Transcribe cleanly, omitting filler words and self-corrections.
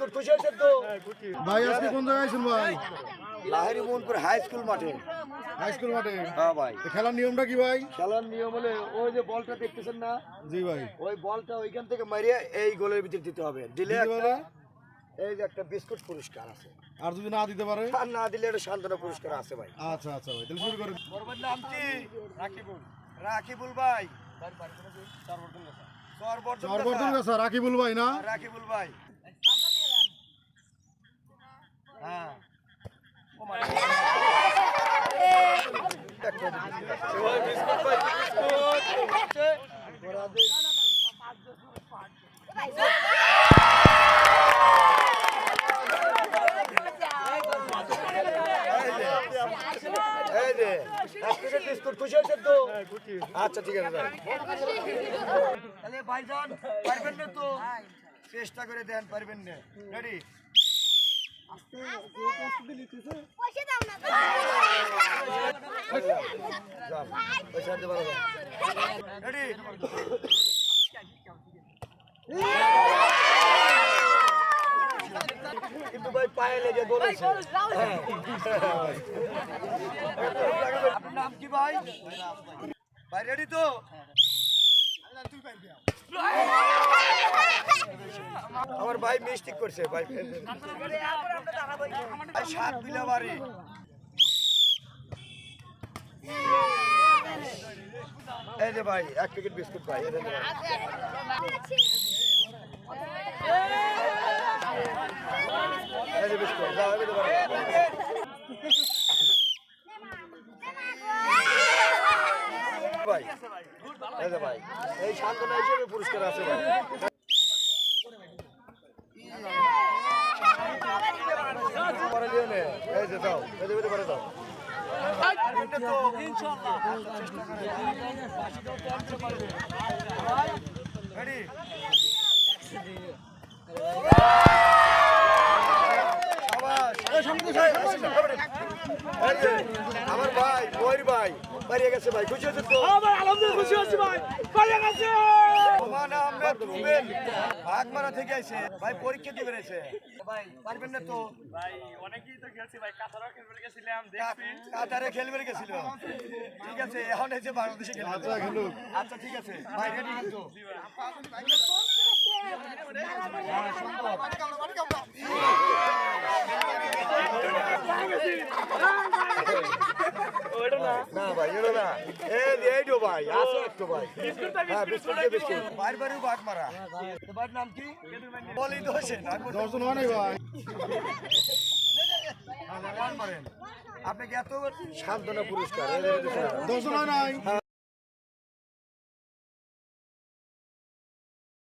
Biscuit খুশি হয়েছেন তো? ভাই আজকে কোন জায়গায় আছেন ভাই? লাহিড়ী মোহনপুর হাই স্কুল মাঠে। হাই স্কুল মাঠে। হ্যাঁ ভাই। তো খেলার নিয়মটা কি ভাই? খেলার নিয়ম হলে ওই যে বলটা দেখতেছেন না, জি ভাই। ওই বলটা ওইখান থেকে মারিয়ে এই গোলের ভিতরে দিতে হবে। দিলে একটা এই যে একটা বিস্কুট পুরস্কার আছে, আর যদি না দিতে পারে? আর না দিলে একটা সান্ত্বনা পুরস্কার আছে ভাই। আচ্ছা আচ্ছা ভাই, তাহলে শুরু করেন। বড়ভাইয়ের নাম কি? রাকিবুল। রাকিবুল ভাই। চরবর্ধন গাছা রাকিবুল ভাই না? রাকিবুল ভাই। হ্যাঁ। বিস্কুট খুশি হয়েছেন তো? আচ্ছা ঠিক আছে তাহলে ভাইজান পারবেন না তো? চেষ্টা করে দেন, পারবেন না। রেডি? রেডি? কিন্তু ভাই পায়ে লেগে বলেছে। আপনার নাম কি ভাই? ভাই রেডি তো? আমার ভাই মিস্টেক করছে ভাই। সাত বিলা বাড়ি। এই যে ভাই 1 প্যাকেট বিস্কুট ভাই। এই যে বিস্কুট যাও, এই যে ভাই। এই যে ভাই, এই সান্ত্বনা হিসেবে পুরস্কার আছে ভাই। পরে নিয়ে নে, এই যে দাও, এই যে পরে দাও। রেডি? আমার ভাই ময়ূর ভাই পারিয়ে গেছে ভাই, খুশি হয়েছে তো? আলহামদুলিল্লাহ খুশি হচ্ছি ভাই, পারিয়ে গেছে। ভাগ মারা থেকে আইছে ভাই, পরীক্ষা দিয়ে বেড়েছে ভাই, পারবেন না তো? ভাই অনেকেই তো খেলছি ভাই, কাতারও খেলবে গেছিলাম, দেখছি কাতারে খেলবে গেছিল। ঠিক আছে, এখন এই যে বাংলাদেশে খেলবে। আচ্ছা খেলুক। আচ্ছা ঠিক আছে ভাই, রেডি কিন্তু? না ভাই, এলো না। এই তো ভাই, আসো একটু ভাই। হ্যাঁ, বিস্কুট দিয়ে বিস্কুট। বারবারই বাঘ মারা। তোমার নাম কি? বলি দোষে না। দর্শন হয় নাই ভাই। আপনাকে এত সান্ত্বনা পুরস্কার। দর্শন হয় নাই।